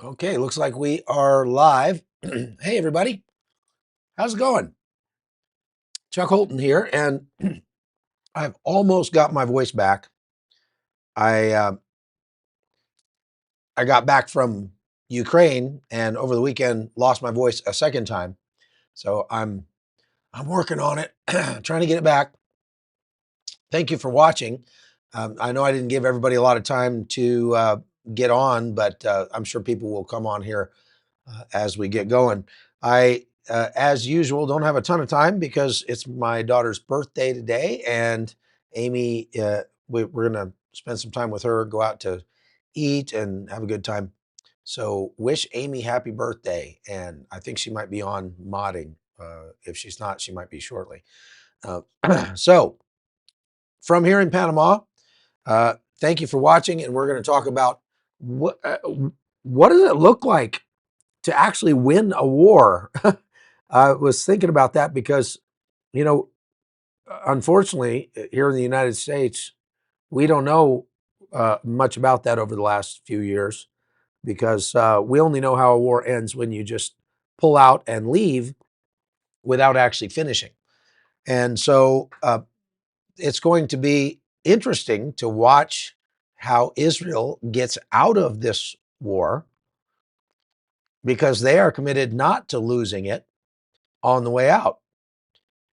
Okay, looks like we are live. Hey, everybody. How's it going? Chuck Holton here, and I've almost got my voice back. I uh, I got back from Ukraine, and over the weekend lost my voice a second time. So I'm working on it, trying to get it back. Thank you for watching. I know I didn't give everybody a lot of time to get on, but I'm sure people will come on here as we get going. As usual, don't have a ton of time because it's my daughter's birthday today, and Amy, we're going to spend some time with her, go out to eat and have a good time. So, wish Amy happy birthday, and I think she might be on modding. If she's not, she might be shortly. Uh, so, from here in Panama, thank you for watching, and we're going to talk about what does it look like to actually win a war. I was thinking about that because, you know, unfortunately, here in the United States, we don't know much about that over the last few years because we only know how a war ends when you just pull out and leave without actually finishing. And so it's going to be interesting to watch how Israel gets out of this war because they are committed not to losing it on the way out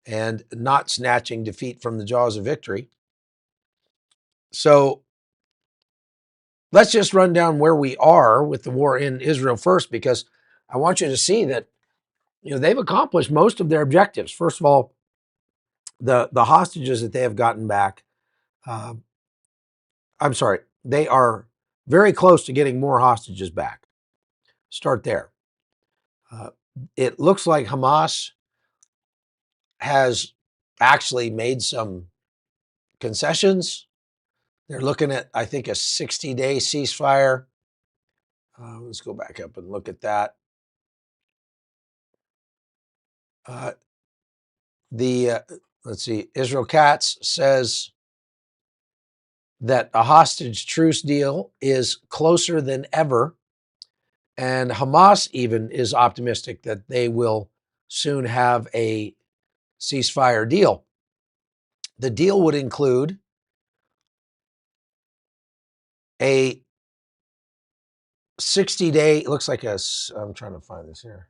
and not snatching defeat from the jaws of victory. So let's just run down where we are with the war in Israel first, because I want you to see that they've accomplished most of their objectives. First of all, the hostages that they have gotten back, uh, I'm sorry, they are very close to getting more hostages back. Start there. Uh, it looks like Hamas has actually made some concessions. They're looking at, I think, a 60-day ceasefire. Let's go back up and look at that. Uh, the Let's see. Israel Katz says that a hostage truce deal is closer than ever, and Hamas even is optimistic that they will soon have a ceasefire deal. The deal would include a 60-day. It looks like I'm trying to find this here.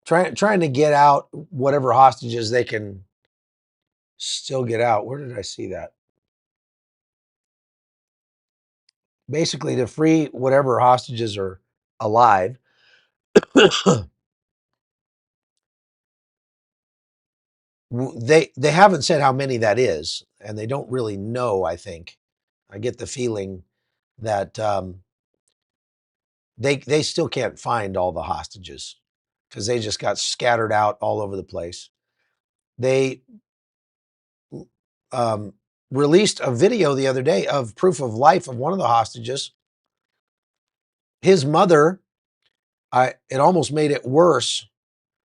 Trying to get out whatever hostages they can still get out. Where did I see that? Basically, to free whatever hostages are alive. They haven't said how many that is, and they don't really know. I think I get the feeling that they still can't find all the hostages because they just got scattered out all over the place. They um, released a video the other day of proof of life of one of the hostages. His mother, it almost made it worse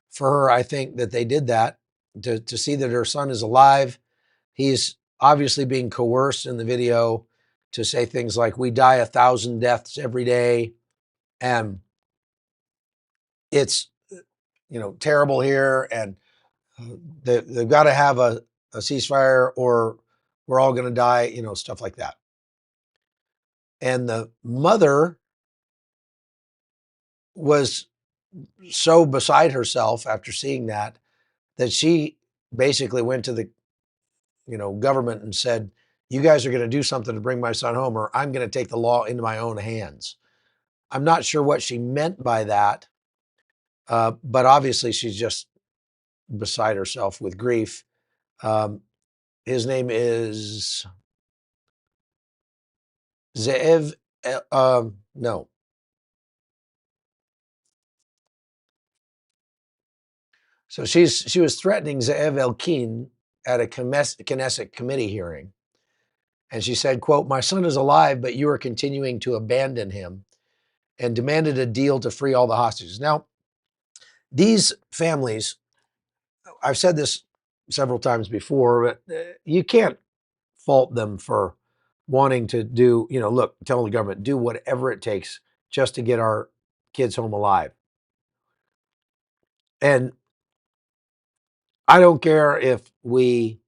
for her, I think, that they did that to see that her son is alive. He's obviously being coerced in the video to say things like, "We die 1,000 deaths every day," and it's terrible here, and they've got to have a ceasefire, or we're all going to die, stuff like that. And the mother was so beside herself after seeing that she basically went to the government and said, "You guys are going to do something to bring my son home, or I'm going to take the law into my own hands." I'm not sure what she meant by that, but obviously she's just beside herself with grief. Um, his name is Zeev. No. So she was threatening Zeev Elkin at a Knesset committee hearing. And she said, quote, "My son is alive, but you are continuing to abandon him," and demanded a deal to free all the hostages. Now, these families, I've said this several times before, but you can't fault them for wanting to do, look, tell the government, do whatever it takes just to get our kids home alive. And I don't care if we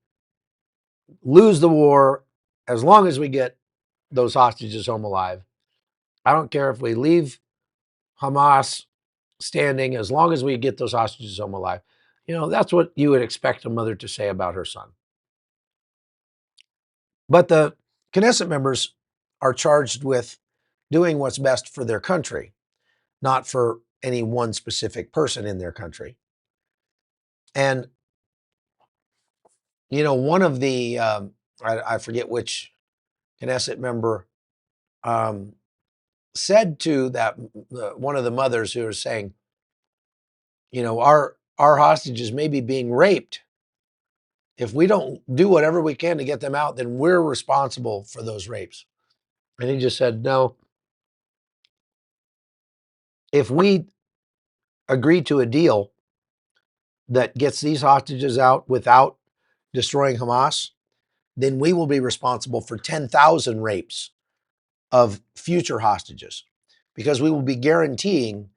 lose the war as long as we get those hostages home alive. I don't care if we leave Hamas standing as long as we get those hostages home alive. That's what you would expect a mother to say about her son. But the Knesset members are charged with doing what's best for their country, not for any one specific person in their country. And, one of the, I forget which Knesset member said to that one of the mothers who was saying, our hostages may be being raped. If we don't do whatever we can to get them out, then we're responsible for those rapes. And he just said, no, if we agree to a deal that gets these hostages out without destroying Hamas, then we will be responsible for 10,000 rapes of future hostages, because we will be guaranteeing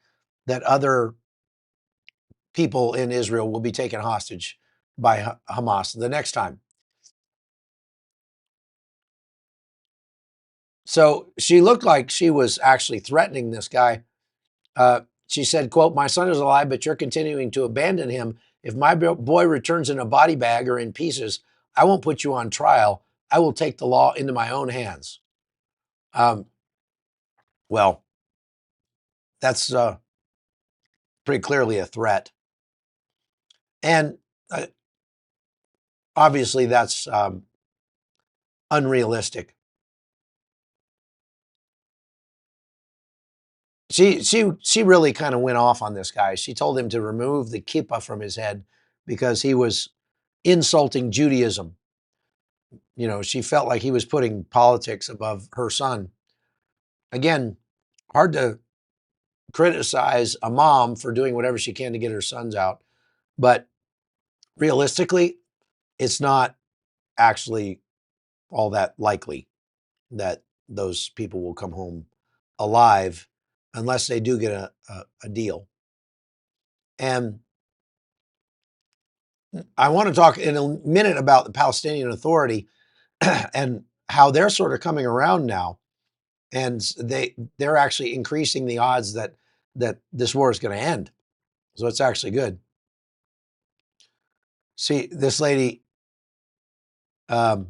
that other people in Israel will be taken hostage by Hamas the next time. So she looked like she was actually threatening this guy. She said, quote, "My son is alive, but you're continuing to abandon him. If my boy returns in a body bag or in pieces, I won't put you on trial. I will take the law into my own hands." Well, that's pretty clearly a threat. And obviously that's unrealistic. She really kind of went off on this guy. She told him to remove the kippah from his head because he was insulting Judaism. She felt like he was putting politics above her son. Again, hard to criticize a mom for doing whatever she can to get her sons out, but realistically, it's not actually all that likely that those people will come home alive unless they do get a deal. And I want to talk in a minute about the Palestinian Authority and how they're sort of coming around now, and they're actually increasing the odds that this war is going to end. So it's actually good. See, this lady, man,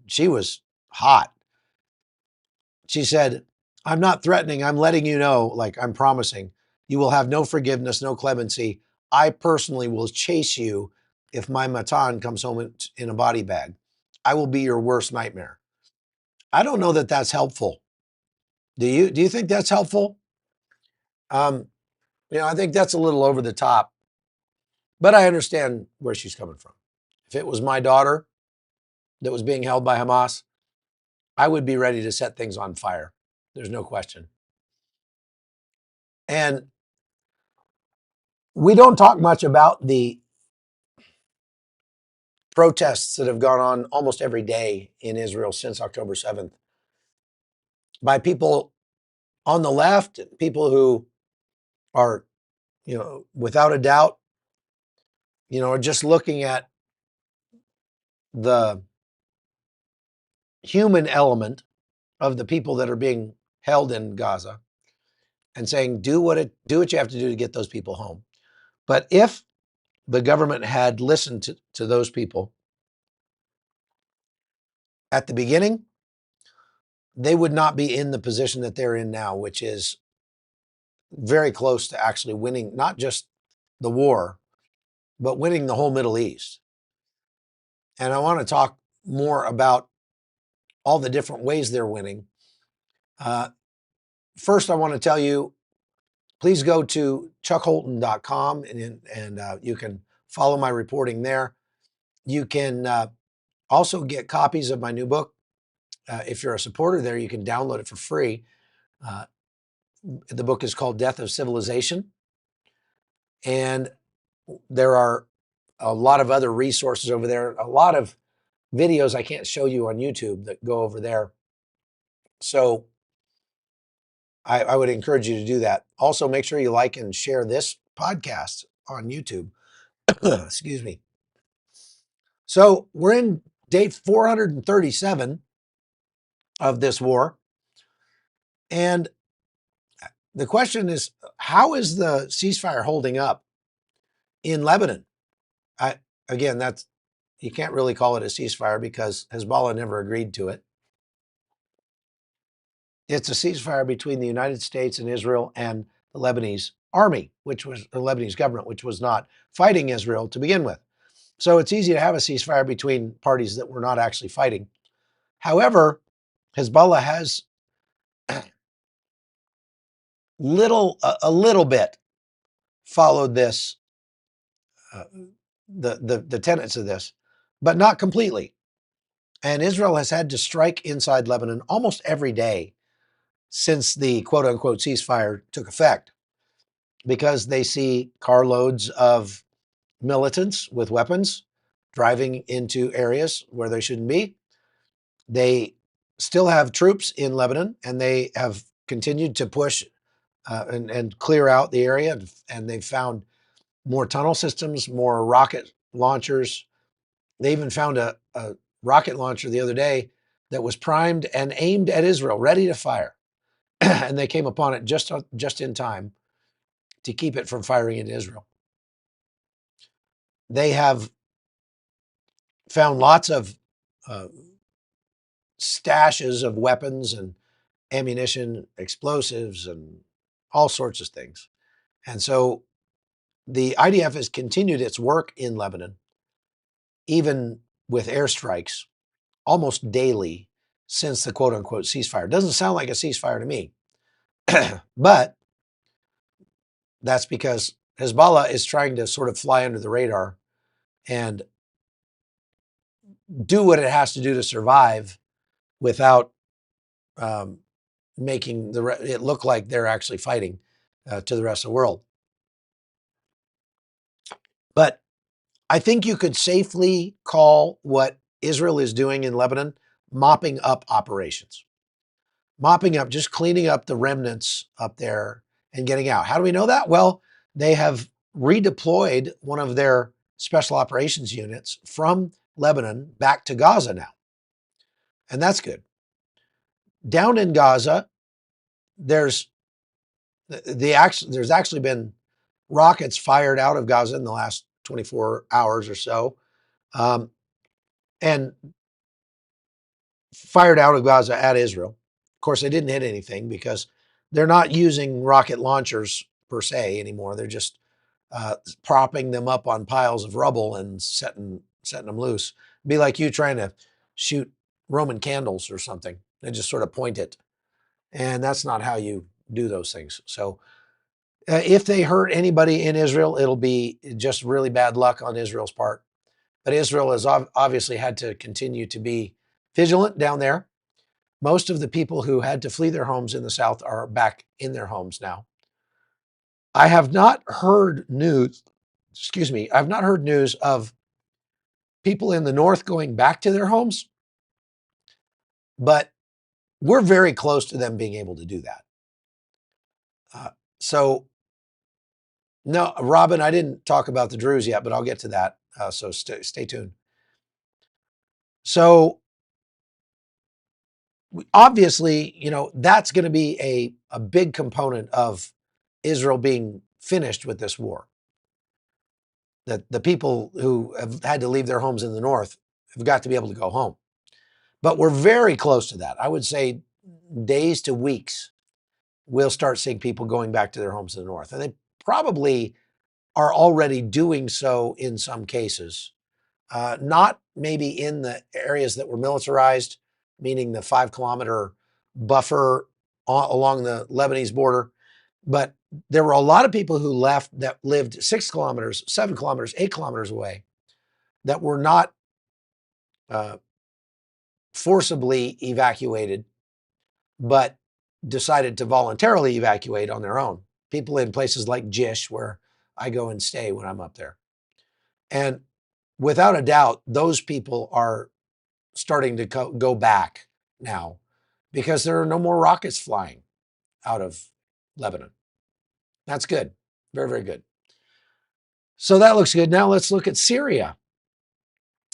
she was hot. She said, "I'm not threatening. I'm letting you know, like I'm promising, you will have no forgiveness, no clemency. I personally will chase you if my Matan comes home in a body bag. I will be your worst nightmare." I don't know that that's helpful. Do you? Do you think that's helpful? Um, I think that's a little over the top, but I understand where she's coming from. If it was my daughter that was being held by Hamas, I would be ready to set things on fire. There's no question. And we don't talk much about the protests that have gone on almost every day in Israel since October 7th by people on the left, people who are, without a doubt, are just looking at the human element of the people that are being held in Gaza and saying, do what you have to do to get those people home. But if the government had listened to those people at the beginning, they would not be in the position that they're in now, which is very close to actually winning not just the war, but winning the whole Middle East. And I want to talk more about all the different ways they're winning. First, I want to tell you, please go to chuckholton.com and you can follow my reporting there. You can also get copies of my new book. If you're a supporter there, you can download it for free. The book is called Death of Civilization. And there are a lot of other resources over there, a lot of videos I can't show you on YouTube that go over there. So I would encourage you to do that. Also, make sure you like and share this podcast on YouTube. Excuse me. So we're in day 437 of this war. And the question is, how is the ceasefire holding up in Lebanon? Again, you can't really call it a ceasefire because Hezbollah never agreed to it. It's a ceasefire between the United States and Israel and the Lebanese army, which was the Lebanese government, which was not fighting Israel to begin with. So it's easy to have a ceasefire between parties that were not actually fighting. However, Hezbollah has a little bit followed this, the tenets of this, but not completely. And Israel has had to strike inside Lebanon almost every day since the quote unquote ceasefire took effect, because they see carloads of militants with weapons driving into areas where they shouldn't be. They still have troops in Lebanon, and they have continued to push and clear out the area. And they've found more tunnel systems, more rocket launchers. They even found a rocket launcher the other day that was primed and aimed at Israel, ready to fire. And they came upon it just in time to keep it from firing into Israel. They have found lots of stashes of weapons and ammunition, explosives, and all sorts of things. And so the IDF has continued its work in Lebanon, even with airstrikes, almost daily since the quote unquote ceasefire. Doesn't sound like a ceasefire to me, but that's because Hezbollah is trying to sort of fly under the radar and do what it has to do to survive without making it look like they're actually fighting to the rest of the world. But I think you could safely call what Israel is doing in Lebanon mopping up operations. Mopping up, just cleaning up the remnants up there and getting out. How do we know that? Well, they have redeployed one of their special operations units from Lebanon back to Gaza now. And that's good. Down in Gaza, there's actually been rockets fired out of Gaza in the last 24 hours or so, and fired out of Gaza at Israel. Of course, they didn't hit anything because they're not using rocket launchers per se anymore. They're just propping them up on piles of rubble and setting them loose. It'd be like you trying to shoot Roman candles or something. They just sort of point it. And that's not how you do those things. So if they hurt anybody in Israel, it'll be just really bad luck on Israel's part. But Israel has obviously had to continue to be vigilant down there. Most of the people who had to flee their homes in the south are back in their homes now. I have not heard news, I've not heard news of people in the north going back to their homes, but we're very close to them being able to do that. So, no, Robin, I didn't talk about the Druze yet, but I'll get to that. So stay tuned. So, obviously, that's going to be a big component of Israel being finished with this war. That the people who have had to leave their homes in the north have got to be able to go home. But we're very close to that. I would say days to weeks, we'll start seeing people going back to their homes in the north. And they probably are already doing so in some cases. Not maybe in the areas that were militarized, meaning the 5-kilometer buffer along the Lebanese border. But there were a lot of people who left that lived 6 kilometers, 7 kilometers, 8 kilometers away that were not forcibly evacuated, but decided to voluntarily evacuate on their own. People in places like Jish, where I go and stay when I'm up there. And without a doubt, those people are starting to go back now because there are no more rockets flying out of Lebanon. That's good. Very, very good. So that looks good. Now let's look at Syria.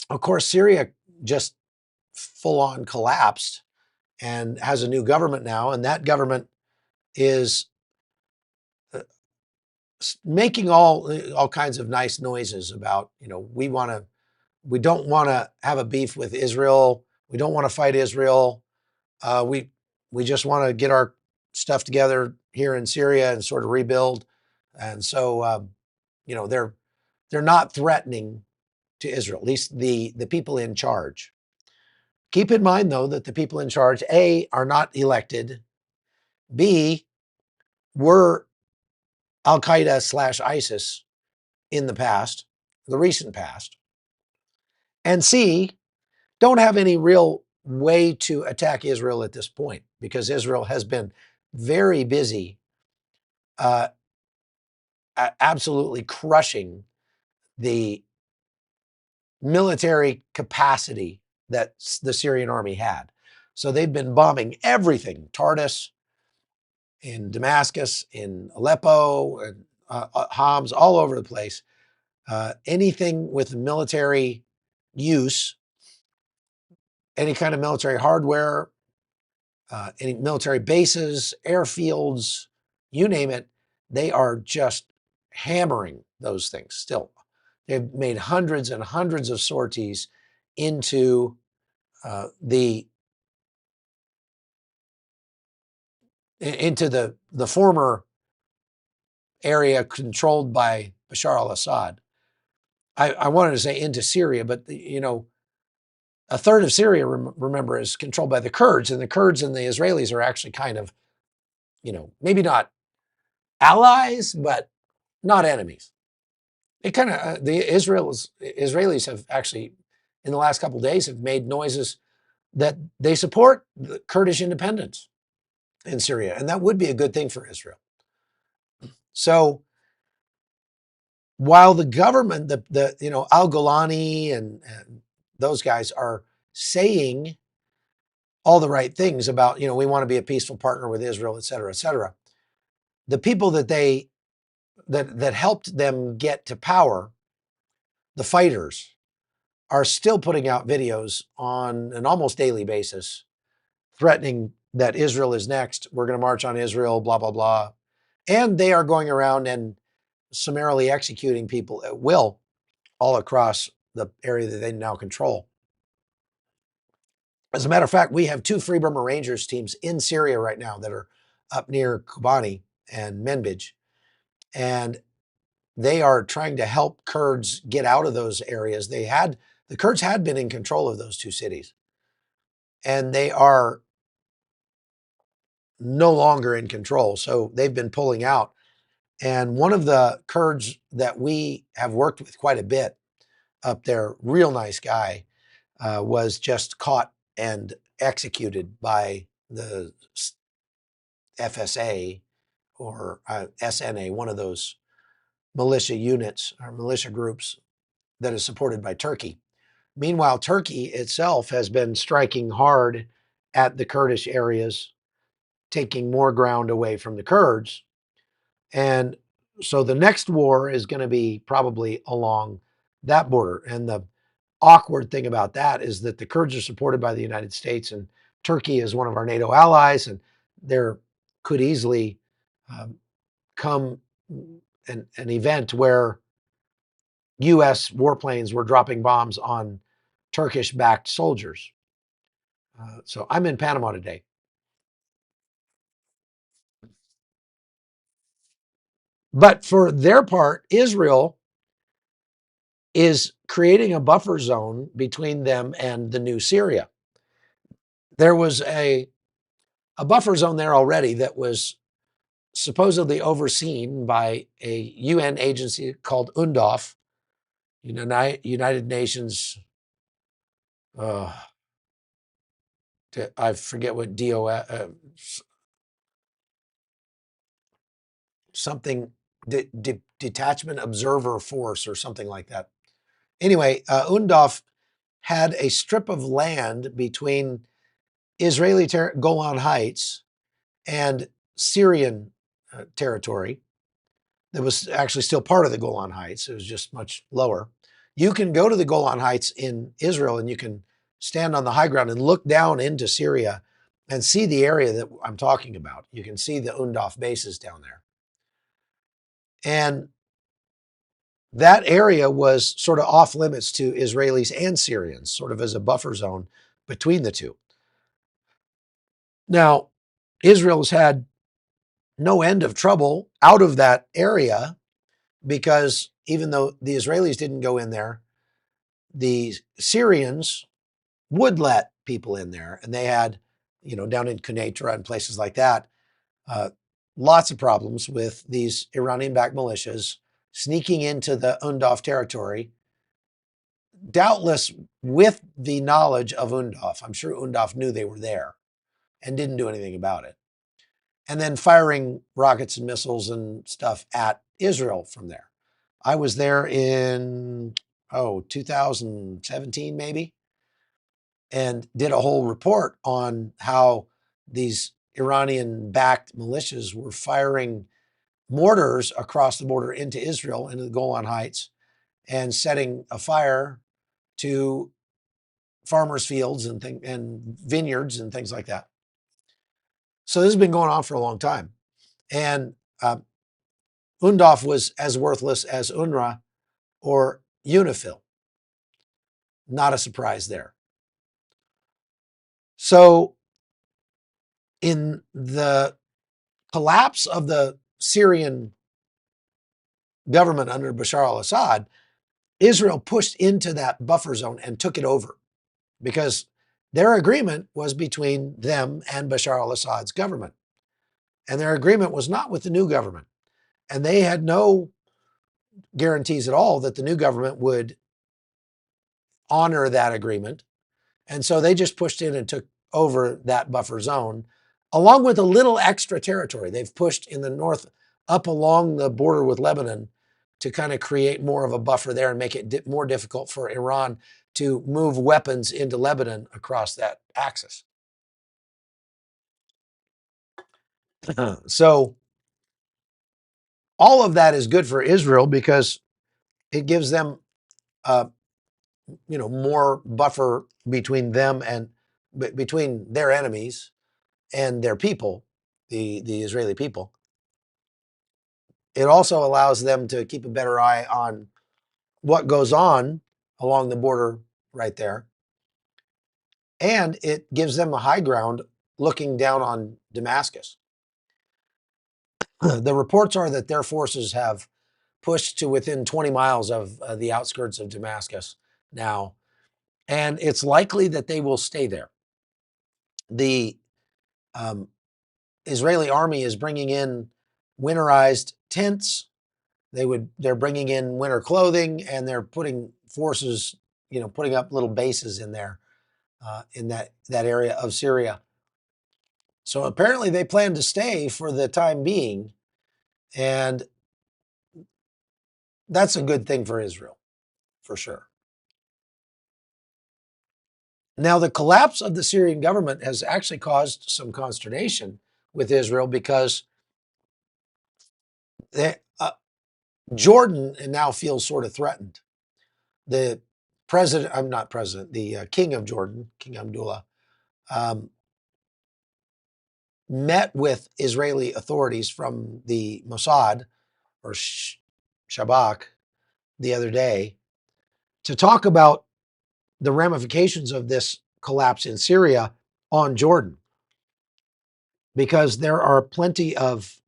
Of course, Syria just full on collapsed and has a new government now, and that government is making all kinds of nice noises about, we don't want to have a beef with Israel. We don't want to fight Israel. We just want to get our stuff together here in Syria and sort of rebuild. And so, they're not threatening to Israel, at least the people in charge. Keep in mind, though, that the people in charge, A, are not elected, B, were Al Qaeda / ISIS in the past, the recent past, and C, don't have any real way to attack Israel at this point because Israel has been very busy uh, absolutely crushing the military capacity that the Syrian army had. So they've been bombing everything, Tartus, in Damascus, in Aleppo, and Homs, all over the place. Anything with military use, any kind of military hardware, any military bases, airfields, you name it, they are just hammering those things still. They've made hundreds and hundreds of sorties into the former area controlled by Bashar al-Assad. I wanted to say into Syria, but a third of Syria, remember, is controlled by the Kurds, and the Kurds and the Israelis are actually kind of, maybe not allies, but not enemies. It kind of the Israelis have actually, in the last couple of days, have made noises that they support the Kurdish independence in Syria, and that would be a good thing for Israel. So while the government, the Al Golani and those guys are saying all the right things about, we want to be a peaceful partner with Israel, et cetera, et cetera, the people that helped them get to power, the fighters, are still putting out videos on an almost daily basis, threatening that Israel is next. We're going to march on Israel, blah, blah, blah. And they are going around and summarily executing people at will all across the area that they now control. As a matter of fact, we have 2 Free Burma Rangers teams in Syria right now that are up near Kobani and Manbij. And they are trying to help Kurds get out of those areas. The Kurds had been in control of those 2 cities, and they are no longer in control. So they've been pulling out. And one of the Kurds that we have worked with quite a bit up there, real nice guy, was just caught and executed by the FSA or SNA, one of those militia units or militia groups that is supported by Turkey. Meanwhile, Turkey itself has been striking hard at the Kurdish areas, taking more ground away from the Kurds. And so the next war is going to be probably along that border. And the awkward thing about that is that the Kurds are supported by the United States, and Turkey is one of our NATO allies, and there could easily come an event where U.S. warplanes were dropping bombs on Turkish-backed soldiers. So I'm in Panama today. But for their part, Israel is creating a buffer zone between them and the new Syria. There was a buffer zone there already that was supposedly overseen by a UN agency called UNDOF, United Nations, I forget what something, Detachment Observer Force or something like that. Anyway, UNDOF had a strip of land between Israeli Golan Heights and Syrian territory that was actually still part of the Golan Heights. It was just much lower. You can go to the Golan Heights in Israel and you can stand on the high ground and look down into Syria and see the area that I'm talking about. You can see the UNDOF bases down there. And that area was sort of off limits to Israelis and Syrians, sort of as a buffer zone between the two. Now, Israel's had no end of trouble out of that area because even though the Israelis didn't go in there, the Syrians would let people in there. And they had, down in Quneitra and places like that, lots of problems with these Iranian-backed militias sneaking into the UNDOF territory, doubtless with the knowledge of UNDOF. I'm sure UNDOF knew they were there and didn't do anything about it. And then firing rockets and missiles and stuff at Israel from there. I was there in, 2017 maybe, and did a whole report on how these Iranian-backed militias were firing mortars across the border into Israel, into the Golan Heights, and setting a fire to farmers' fields and vineyards and things like that. So this has been going on for a long time. And UNDOF was as worthless as UNRWA or UNIFIL. Not a surprise there. So in the collapse of the Syrian government under Bashar al-Assad, Israel pushed into that buffer zone and took it over because their agreement was between them and Bashar al-Assad's government. And their agreement was not with the new government. And they had no guarantees at all that the new government would honor that agreement. And so they just pushed in and took over that buffer zone, along with a little extra territory. They've pushed in the north up along the border with Lebanon to kind of create more of a buffer there and make it more difficult for Iran to move weapons into Lebanon across that axis. So all of that is good for Israel because it gives them, more buffer between them and between their enemies and their people, the Israeli people. It also allows them to keep a better eye on what goes on along the border right there. And it gives them a high ground looking down on Damascus. The reports are that their forces have pushed to within 20 miles of the outskirts of Damascus now, and it's likely that they will stay there. The Israeli army is bringing in winterized tents. They're bringing in winter clothing, and they're putting forces, putting up little bases in there, in that area of Syria. So apparently they plan to stay for the time being, and that's a good thing for Israel, for sure. Now, the collapse of the Syrian government has actually caused some consternation with Israel because Jordan now feels sort of threatened. The president, I'm not president, the king of Jordan, King Abdullah, met with Israeli authorities from the Mossad or Shabak the other day to talk about the ramifications of this collapse in Syria on Jordan, because there are plenty of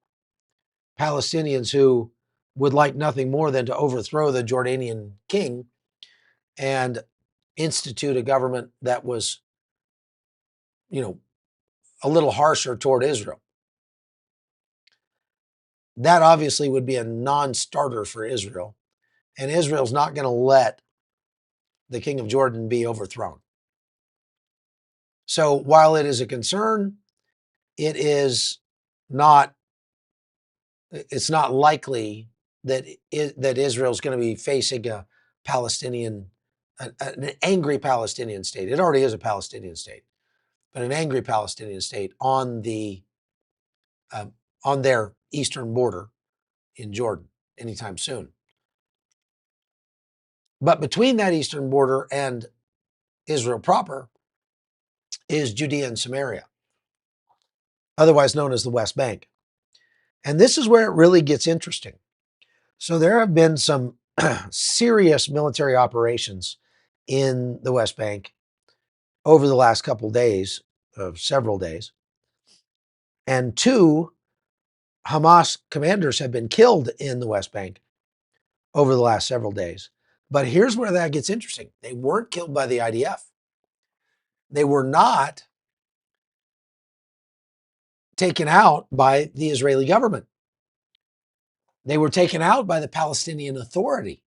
Palestinians who would like nothing more than to overthrow the Jordanian king and institute a government that was, a little harsher toward Israel. That obviously would be a non-starter for Israel, and Israel's not going to let the king of Jordan be overthrown. So while it is a concern, it's not likely that Israel's going to be facing a Palestinian an angry Palestinian state. It already is a Palestinian state, but an angry Palestinian state on uh, their eastern border in Jordan anytime soon. But between that eastern border and Israel proper is Judea and Samaria, otherwise known as the West Bank. And this is where it really gets interesting. So there have been some serious military operations in the West Bank over the last couple of days, several days. And 2 Hamas commanders have been killed in the West Bank over the last several days. But here's where that gets interesting. They weren't killed by the IDF. They were not taken out by the Israeli government. They were taken out by the Palestinian Authority.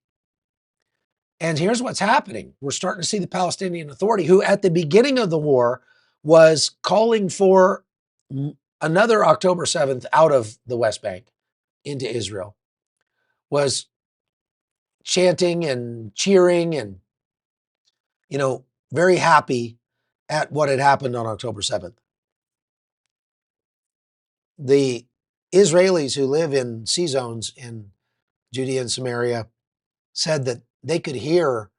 And here's what's happening. We're starting to see the Palestinian Authority, who at the beginning of the war was calling for another October 7th out of the West Bank into Israel, was chanting and cheering and, very happy at what had happened on October 7th. The Israelis who live in C zones in Judea and Samaria said that they could hear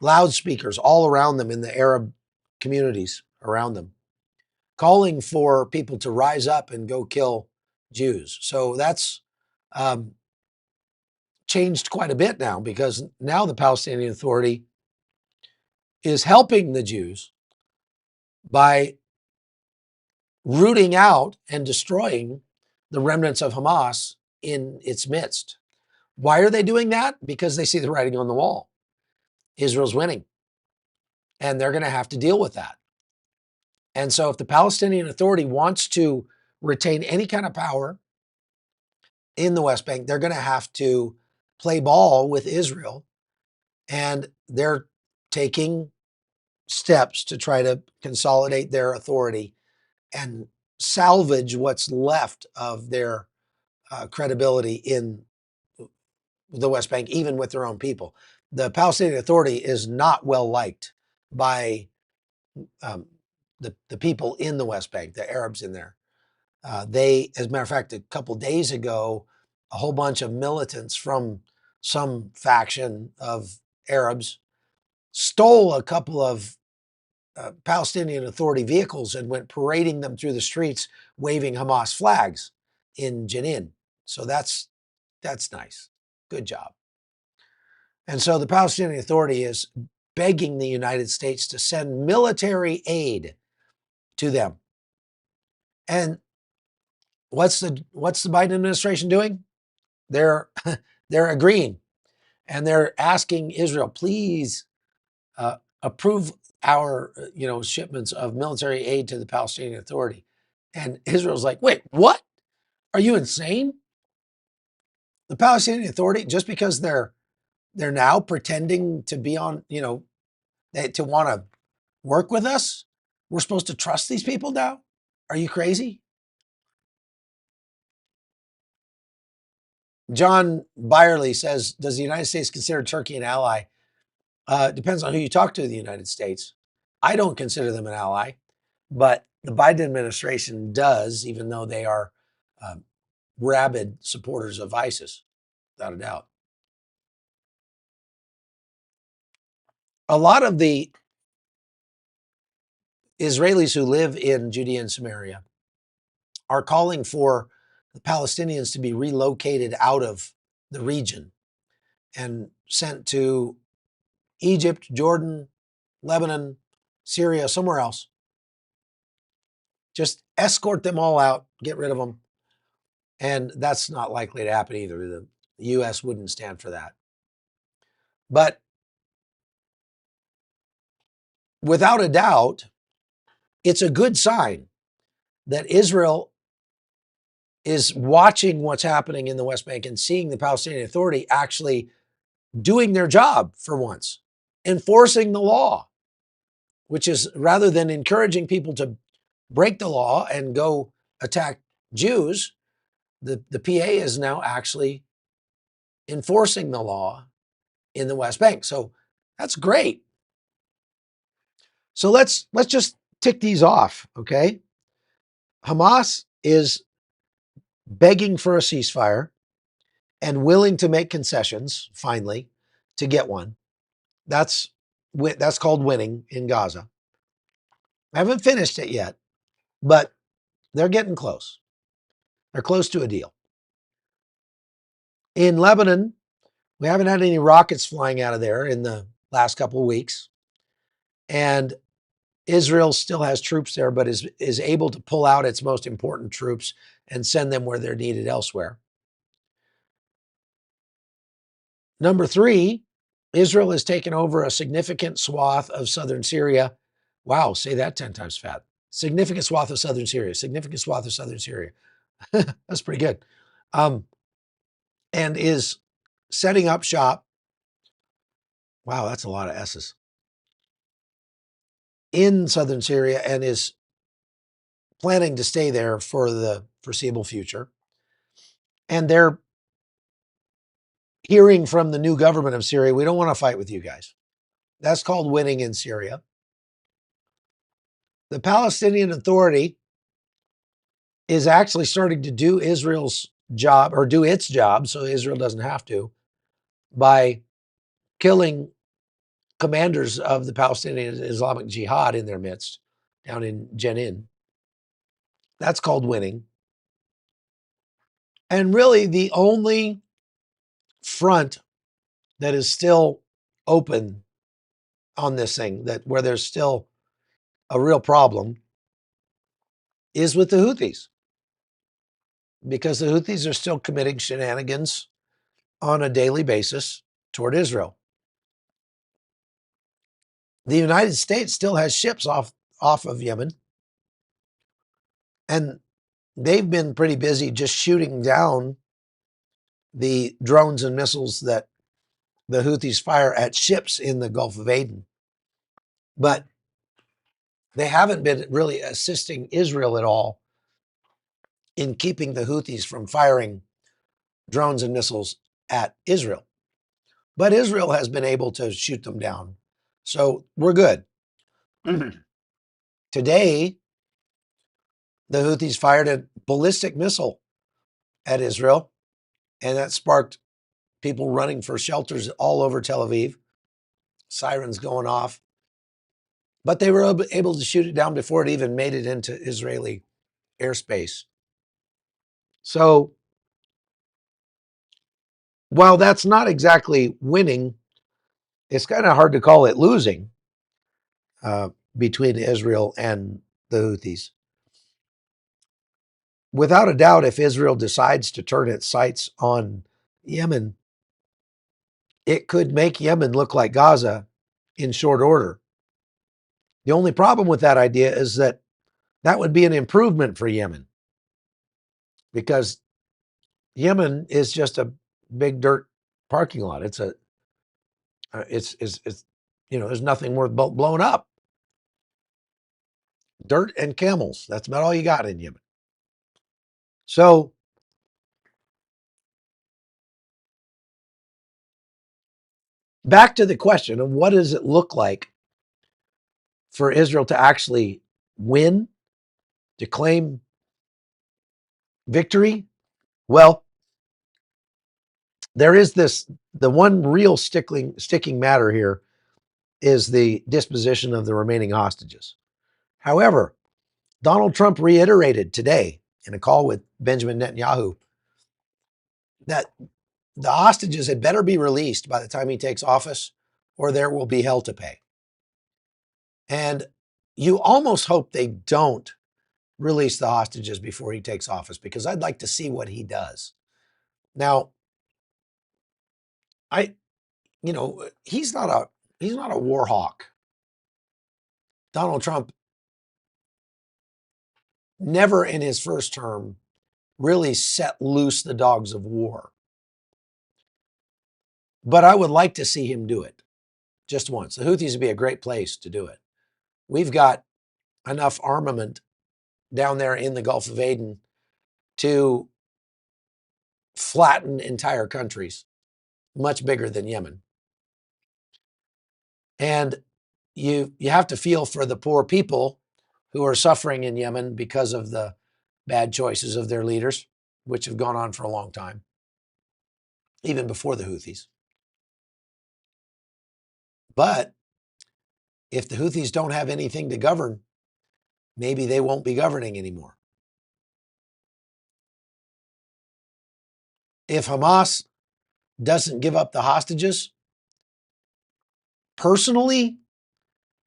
loudspeakers all around them in the Arab communities around them, calling for people to rise up and go kill Jews. So that's changed quite a bit now, because now the Palestinian Authority is helping the Jews by rooting out and destroying the remnants of Hamas in its midst. Why are they doing that? Because they see the writing on the wall. Israel's winning, and they're going to have to deal with that. And so if the Palestinian Authority wants to retain any kind of power in the West Bank, they're going to have to play ball with Israel. And they're taking steps to try to consolidate their authority and salvage what's left of their credibility in the West Bank, even with their own people. The Palestinian Authority is not well liked by the people in the West Bank, the Arabs in there. They, as a matter of fact, a couple days ago, a whole bunch of militants from some faction of Arabs stole a couple of Palestinian Authority vehicles and went parading them through the streets, waving Hamas flags in Jenin. So that's nice. Good job. And so the Palestinian Authority is begging the United States to send military aid to them. And what's the Biden administration doing? They're agreeing, and they're asking Israel, please approve our shipments of military aid to the Palestinian Authority. And Israel's like, wait, what? Are you insane? The Palestinian Authority, just because they're now pretending to be on, to want to work with us, we're supposed to trust these people now? Are you crazy? John Byerly says, does the United States consider Turkey an ally? Depends on who you talk to in the United States. I don't consider them an ally, but the Biden administration does, even though they are rabid supporters of ISIS, without a doubt. A lot of the Israelis who live in Judea and Samaria are calling for the Palestinians to be relocated out of the region and sent to Egypt, Jordan, Lebanon, Syria, somewhere else. Just escort them all out, get rid of them. And that's not likely to happen either. The U.S. wouldn't stand for that. But without a doubt, it's a good sign that Israel is watching what's happening in the West Bank and seeing the Palestinian Authority actually doing their job for once, enforcing the law, which is, rather than encouraging people to break the law and go attack Jews, the PA is now actually enforcing the law in the West Bank. So That's great. So let's just tick these off, okay? Hamas is begging for a ceasefire and willing to make concessions, finally, to get one. That's called winning in Gaza. I haven't finished it yet, but they're getting close. They're close to a deal. In Lebanon, we haven't had any rockets flying out of there in the last couple of weeks. And Israel still has troops there, but is able to pull out its most important troops and send them where they're needed elsewhere. Number three, Israel has taken over a significant swath of southern Syria. Wow, say that 10 times fast. Significant swath of southern Syria, significant swath of southern Syria. That's pretty good. And is setting up shop. Wow, that's a lot of S's. In southern Syria, and is planning to stay there for the foreseeable future. And they're hearing from the new government of Syria, we don't want to fight with you guys. That's called winning in Syria. The Palestinian Authority is actually starting to do Israel's job, or do its job, so Israel doesn't have to, by killing commanders of the Palestinian Islamic Jihad in their midst, down in Jenin. That's called winning. And really, the only front that is still open on this thing, that where there's still a real problem, is with the Houthis, because the Houthis are still committing shenanigans on a daily basis toward Israel. The United States still has ships off of Yemen, and they've been pretty busy just shooting down the drones and missiles that the Houthis fire at ships in the Gulf of Aden. But they haven't been really assisting Israel at all in keeping the Houthis from firing drones and missiles at Israel. But Israel has been able to shoot them down. So we're good. Today, the Houthis fired a ballistic missile at Israel, and that sparked people running for shelters all over Tel Aviv, sirens going off. But they were able to shoot it down before it even made it into Israeli airspace. So while that's not exactly winning, it's kind of hard to call it losing between Israel and the Houthis. Without a doubt, if Israel decides to turn its sights on Yemen, it could make Yemen look like Gaza in short order. The only problem with that idea is that would be an improvement for Yemen, because Yemen is just a big dirt parking lot. It's there's nothing worth blowing up. Dirt and camels. That's about all you got in Yemen. So back to the question of what does it look like for Israel to actually win, to claim victory? Well, there is the one real sticking matter here is the disposition of the remaining hostages. However, Donald Trump reiterated today in a call with Benjamin Netanyahu that the hostages had better be released by the time he takes office, or there will be hell to pay. And you almost hope they don't release the hostages before he takes office, because I'd like to see what he does. Now, he's not a war hawk. Donald Trump never in his first term really set loose the dogs of war. But I would like to see him do it just once. The Houthis would be a great place to do it. We've got enough armament down there in the Gulf of Aden to flatten entire countries, much bigger than Yemen. And you have to feel for the poor people who are suffering in Yemen because of the bad choices of their leaders, which have gone on for a long time, even before the Houthis. But if the Houthis don't have anything to govern, maybe they won't be governing anymore. If Hamas doesn't give up the hostages, personally,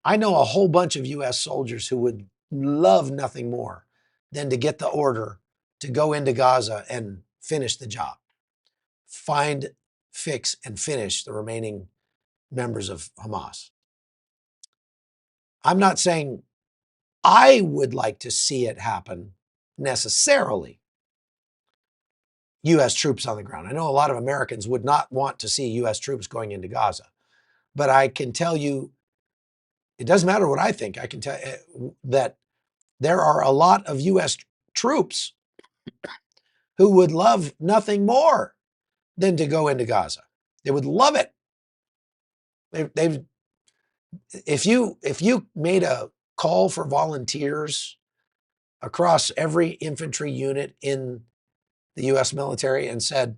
I know a whole bunch of U.S. soldiers who would love nothing more than to get the order to go into Gaza and finish the job. Find, fix, and finish the remaining members of Hamas. I'm not saying I would like to see it happen necessarily. U.S. troops on the ground. I know a lot of Americans would not want to see U.S. troops going into Gaza. But I can tell you, it doesn't matter what I think. I can tell that there are a lot of U.S. troops who would love nothing more than to go into Gaza. They would love it. If you made a call for volunteers across every infantry unit in the U.S. military and said,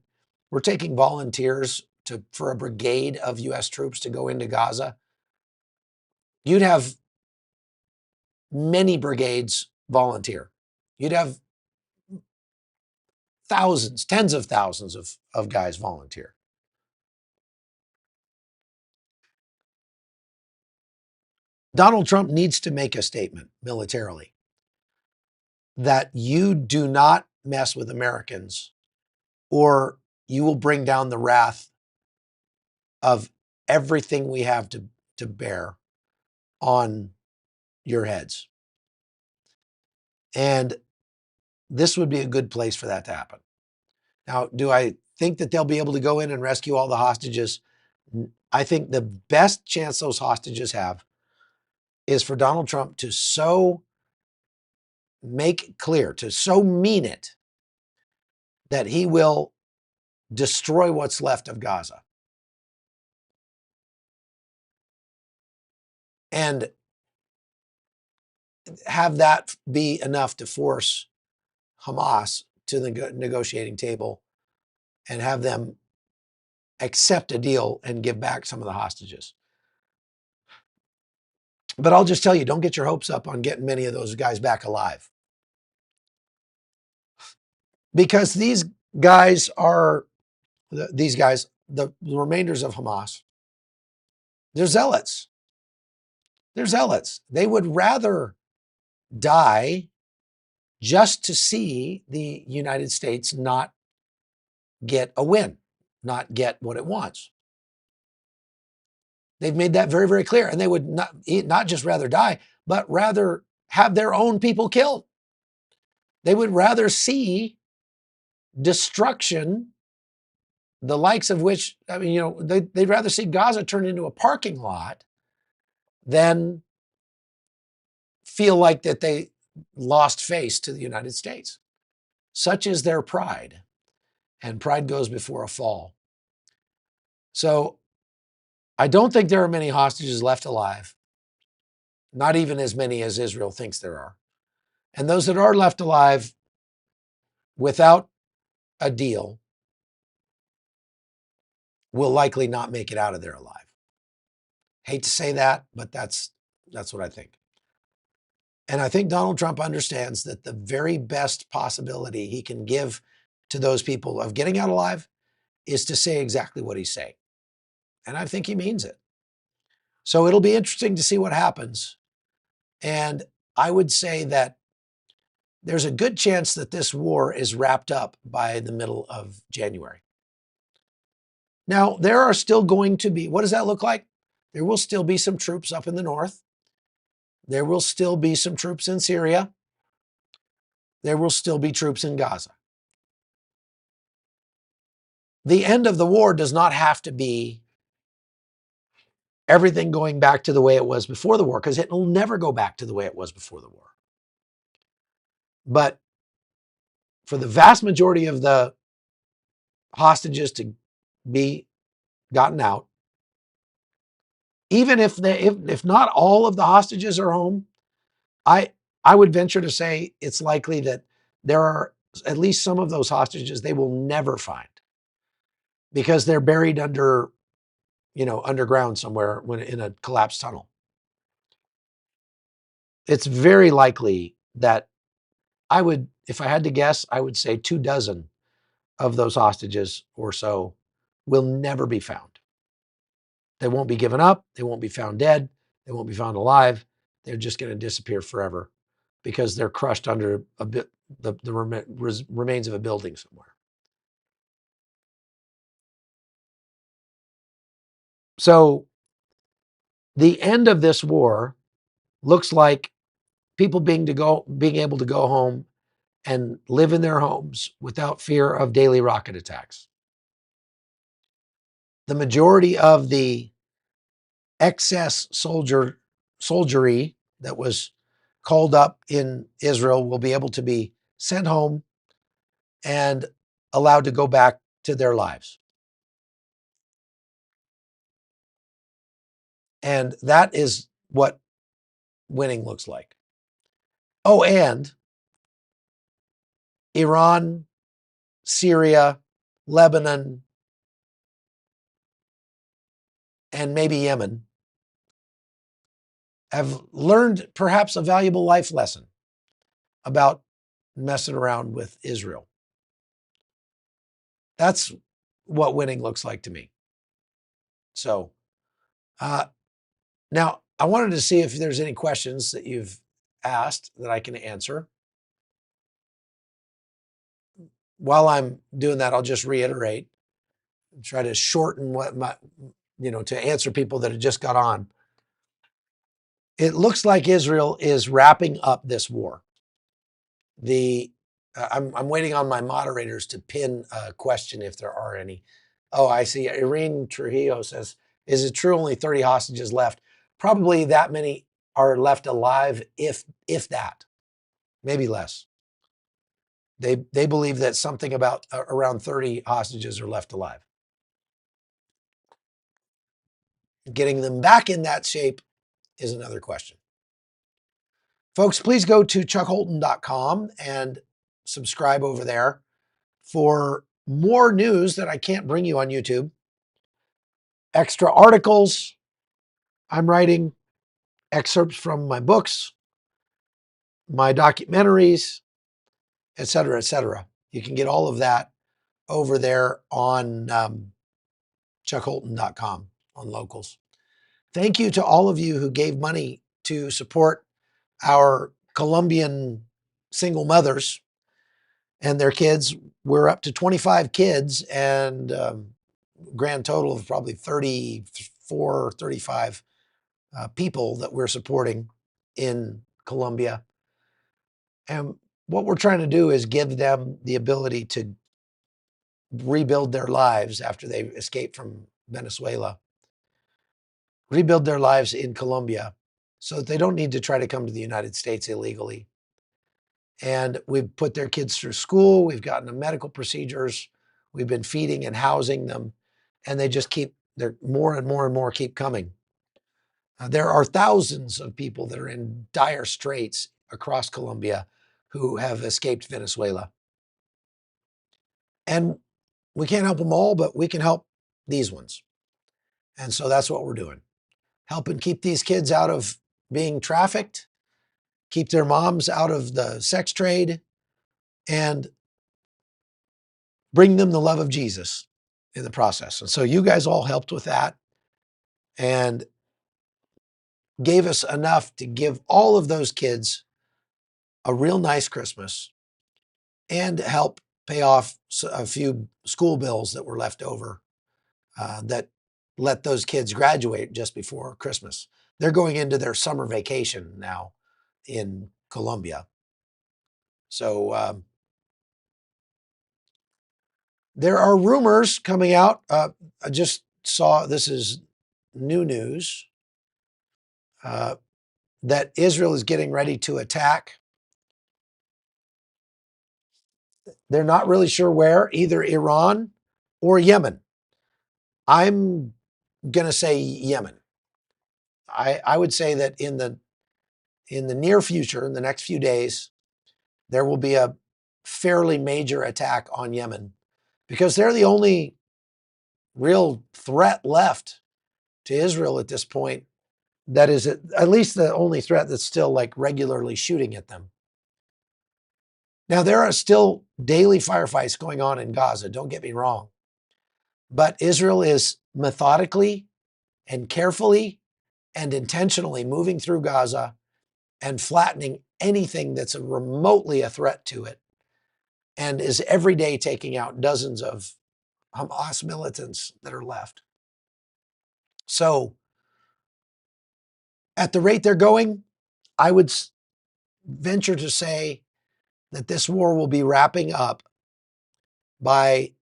we're taking volunteers for a brigade of U.S. troops to go into Gaza, you'd have many brigades volunteer. You'd have thousands, tens of thousands of guys volunteer. Donald Trump needs to make a statement militarily that you do not mess with Americans or you will bring down the wrath of everything we have to bear on your heads. And this would be a good place for that to happen. Now, do I think that they'll be able to go in and rescue all the hostages? I think the best chance those hostages have is for Donald Trump to so make clear, to so mean it, that he will destroy what's left of Gaza. And have that be enough to force Hamas to the negotiating table and have them accept a deal and give back some of the hostages. But I'll just tell you, don't get your hopes up on getting many of those guys back alive. Because these guys, the remainders of Hamas, they're zealots. They're zealots. They would rather die just to see the United States not get a win, not get what it wants. They've made that very, very clear. And they would not just rather die, but rather have their own people killed. They would rather see destruction, the likes of which, I mean, they'd rather see Gaza turned into a parking lot than feel like that they lost face to the United States. Such is their pride, and pride goes before a fall. So I don't think there are many hostages left alive, not even as many as Israel thinks there are. And those that are left alive without a deal will likely not make it out of there alive. Hate to say that, but that's what I think. And I think Donald Trump understands that the very best possibility he can give to those people of getting out alive is to say exactly what he's saying. And I think he means it. So it'll be interesting to see what happens. And I would say that there's a good chance that this war is wrapped up by the middle of January. Now, there are still going to be, what does that look like? There will still be some troops up in the north. There will still be some troops in Syria. There will still be troops in Gaza. The end of the war does not have to be everything going back to the way it was before the war, because it will never go back to the way it was before the war. But for the vast majority of the hostages to be gotten out, even if not all of the hostages are home, I would venture to say it's likely that there are at least some of those hostages they will never find because they're buried under, underground somewhere when in a collapsed tunnel. It's very likely that if I had to guess, I would say 24 of those hostages or so will never be found. They won't be given up. They won't be found dead. They won't be found alive. They're just going to disappear forever because they're crushed under the remains of a building somewhere. So the end of this war looks like people being able to go home and live in their homes without fear of daily rocket attacks. The majority of the excess soldiery that was called up in Israel will be able to be sent home and allowed to go back to their lives. And that is what winning looks like. Oh, and Iran, Syria, Lebanon, and maybe Yemen have learned perhaps a valuable life lesson about messing around with Israel. That's what winning looks like to me. So now I wanted to see if there's any questions that you've asked that I can answer. While I'm doing that, I'll just reiterate, try to shorten to answer people that have just got on. It looks like Israel is wrapping up this war. I'm waiting on my moderators to pin a question if there are any. Oh, I see. Irene Trujillo says, "Is it true only 30 hostages left?" Probably that many are left alive, if that, maybe less. They believe that something about around 30 hostages are left alive. Getting them back in that shape is another question. Folks, please go to chuckholton.com and subscribe over there for more news that I can't bring you on YouTube. Extra articles I'm writing, excerpts from my books, my documentaries, et cetera, et cetera. You can get all of that over there on chuckholton.com on locals. Thank you to all of you who gave money to support our Colombian single mothers and their kids. We're up to 25 kids and grand total of probably 34, 35 people that we're supporting in Colombia. And what we're trying to do is give them the ability to rebuild their lives after they escaped from Venezuela, rebuild their lives in Colombia so that they don't need to try to come to the United States illegally. And we've put their kids through school. We've gotten them medical procedures. We've been feeding and housing them. And they're more and more and more keep coming. There are thousands of people that are in dire straits across Colombia who have escaped Venezuela. And we can't help them all, but we can help these ones. And so that's what we're doing. Helping keep these kids out of being trafficked, keep their moms out of the sex trade, and bring them the love of Jesus in the process. And so you guys all helped with that and gave us enough to give all of those kids a real nice Christmas and help pay off a few school bills that were left over that let those kids graduate just before Christmas. They're going into their summer vacation now in Colombia. So there are rumors coming out. I just saw, this is new news, that Israel is getting ready to attack. They're not really sure where, either Iran or Yemen. I'm going to say Yemen. I would say that in the near future, in the next few days, there will be a fairly major attack on Yemen because they're the only real threat left to Israel at this point. That is at least the only threat that's still like regularly shooting at them. Now, there are still daily firefights going on in Gaza, don't get me wrong. But Israel is methodically and carefully and intentionally moving through Gaza and flattening anything that's remotely a threat to it, and is every day taking out dozens of Hamas militants that are left. So at the rate they're going, I would venture to say that this war will be wrapping up by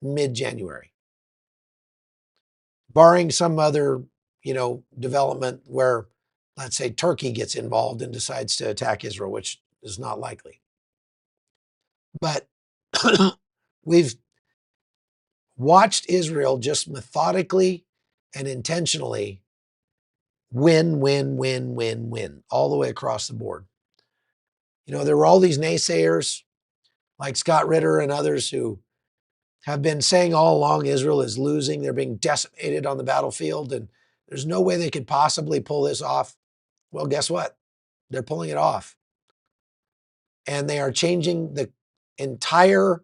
mid-January, barring some other, development where, let's say, Turkey gets involved and decides to attack Israel, which is not likely. But we've watched Israel just methodically and intentionally win, win, win, win, win, all the way across the board. There were all these naysayers like Scott Ritter and others who have been saying all along Israel is losing. They're being decimated on the battlefield, and there's no way they could possibly pull this off. Well, guess what? They're pulling it off. And they are changing the entire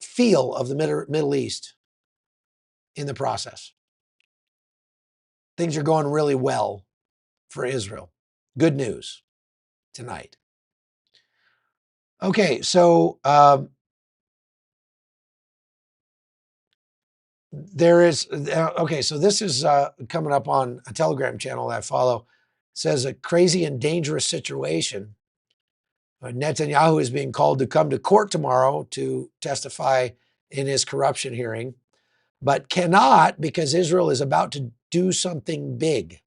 feel of the Middle East in the process. Things are going really well for Israel. Good news tonight. Okay, so so this is coming up on a Telegram channel that I follow. It says a crazy and dangerous situation. Netanyahu is being called to come to court tomorrow to testify in his corruption hearing, but cannot because Israel is about to do something big.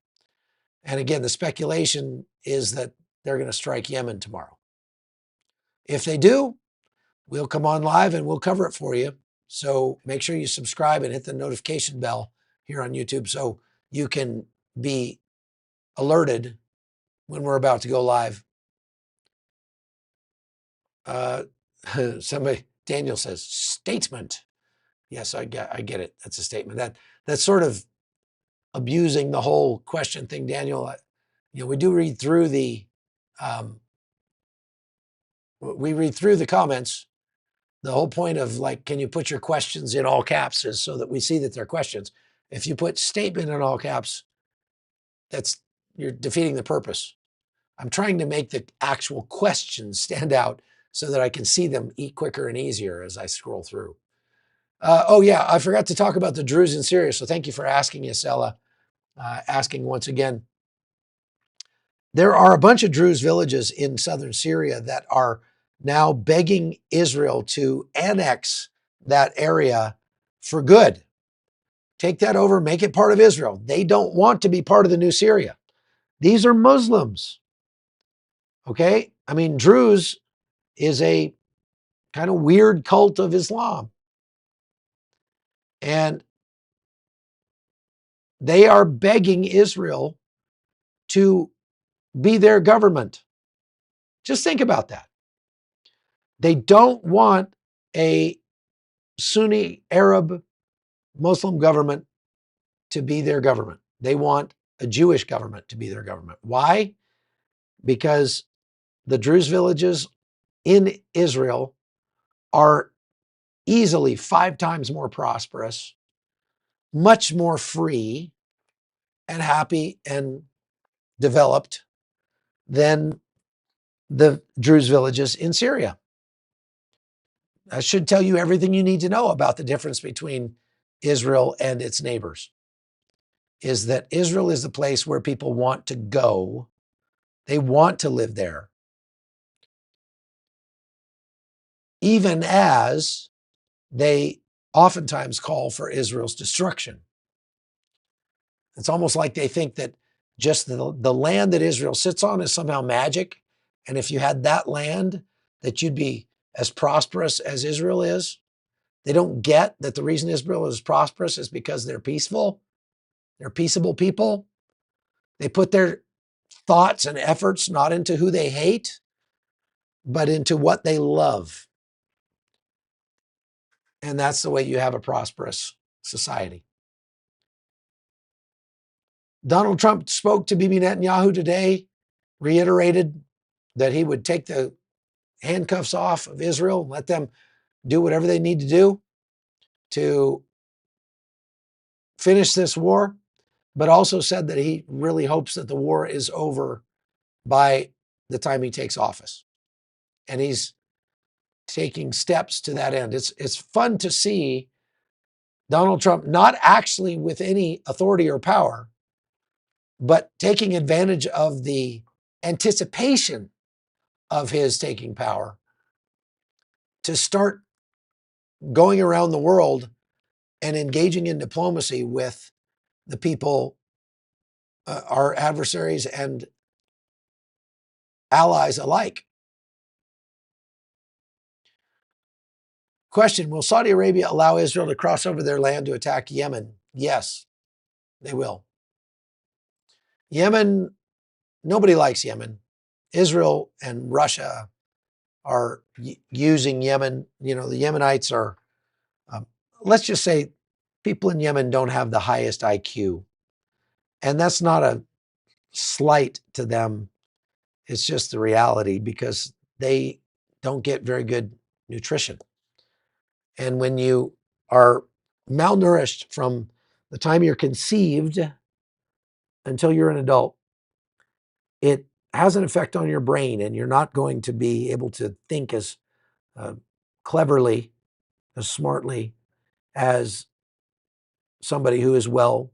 And again, the speculation is that they're going to strike Yemen tomorrow. If they do, we'll come on live and we'll cover it for you. So make sure you subscribe and hit the notification bell here on YouTube so you can be alerted when we're about to go live. Daniel says, statement. Yes, I get it. That's a statement. That's sort of abusing the whole question thing, Daniel. We do read through the comments. The whole point of can you put your questions in all caps is so that we see that they're questions. If you put statement in all caps, you're defeating the purpose. I'm trying to make the actual questions stand out so that I can see them quicker and easier as I scroll through. Oh yeah, I forgot to talk about the Druze in Syria. So thank you for asking, Yasela, asking once again. There are a bunch of Druze villages in southern Syria that are now begging Israel to annex that area for good. Take that over, make it part of Israel. They don't want to be part of the new Syria. These are Muslims. Okay? I mean, Druze is a kind of weird cult of Islam. And they are begging Israel to be their government. Just think about that. They don't want a Sunni Arab Muslim government to be their government. They want a Jewish government to be their government. Why? Because the Druze villages in Israel are easily 5 times more prosperous, much more free and happy and developed than the Druze villages in Syria. I should tell you everything you need to know about the difference between Israel and its neighbors. Is that Israel is the place where people want to go. They want to live there. Even as they oftentimes call for Israel's destruction. It's almost like they think that just the land that Israel sits on is somehow magic. And if you had that land, that you'd be as prosperous as Israel is. They don't get that the reason Israel is prosperous is because they're peaceful. They're peaceable people. They put their thoughts and efforts not into who they hate, but into what they love. And that's the way you have a prosperous society. Donald Trump spoke to Bibi Netanyahu today, reiterated that he would take the handcuffs off of Israel, let them do whatever they need to do to finish this war, but also said that he really hopes that the war is over by the time he takes office. And he's taking steps to that end. It's fun to see Donald Trump not actually with any authority or power, but taking advantage of the anticipation of his taking power to start going around the world and engaging in diplomacy with the people, our adversaries and allies alike. Question, will Saudi Arabia allow Israel to cross over their land to attack Yemen? Yes, they will. Yemen, nobody likes Yemen. Israel and Russia are using Yemen. You know, the Yemenites are, let's just say people in Yemen don't have the highest IQ. And that's not a slight to them. It's just the reality because they don't get very good nutrition. And when you are malnourished from the time you're conceived until you're an adult, it has an effect on your brain, and you're not going to be able to think as cleverly, as smartly as somebody who is well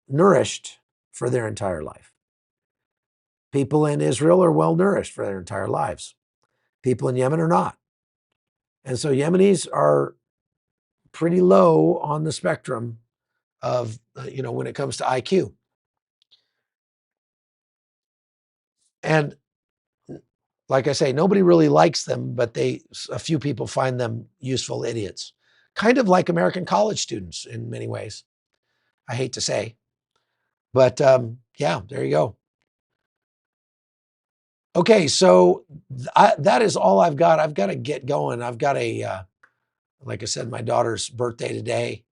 nourished for their entire life. People in Israel are well nourished for their entire lives. People in Yemen are not. And so Yemenis are pretty low on the spectrum of, when it comes to IQ. And like I say, nobody really likes them, but a few people find them useful idiots. Kind of like American college students in many ways, I hate to say. But yeah, there you go. Okay, so that is all I've got. I've got to get going. I've got like I said, my daughter's birthday today.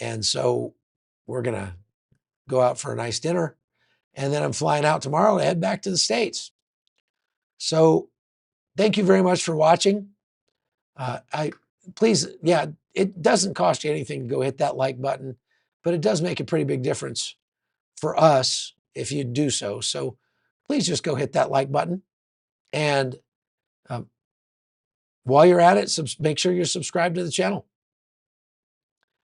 And so we're going to go out for a nice dinner. And then I'm flying out tomorrow to head back to the States. So thank you very much for watching. Please, it doesn't cost you anything to go hit that like button, but it does make a pretty big difference for us if you do so. So please just go hit that like button. And while you're at it, make sure you're subscribed to the channel.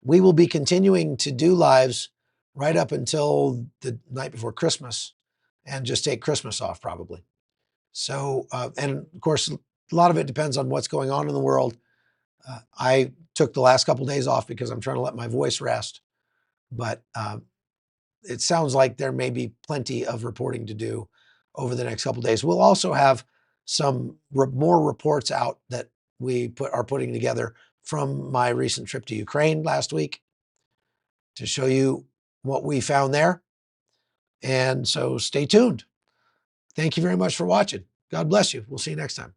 We will be continuing to do lives right up until the night before Christmas and just take Christmas off probably. So, and of course, a lot of it depends on what's going on in the world. I took the last couple of days off because I'm trying to let my voice rest, but it sounds like there may be plenty of reporting to do over the next couple of days. We'll also have some more reports out that we are putting together from my recent trip to Ukraine last week to show you what we found there. And so stay tuned. Thank you very much for watching. God bless you. We'll see you next time.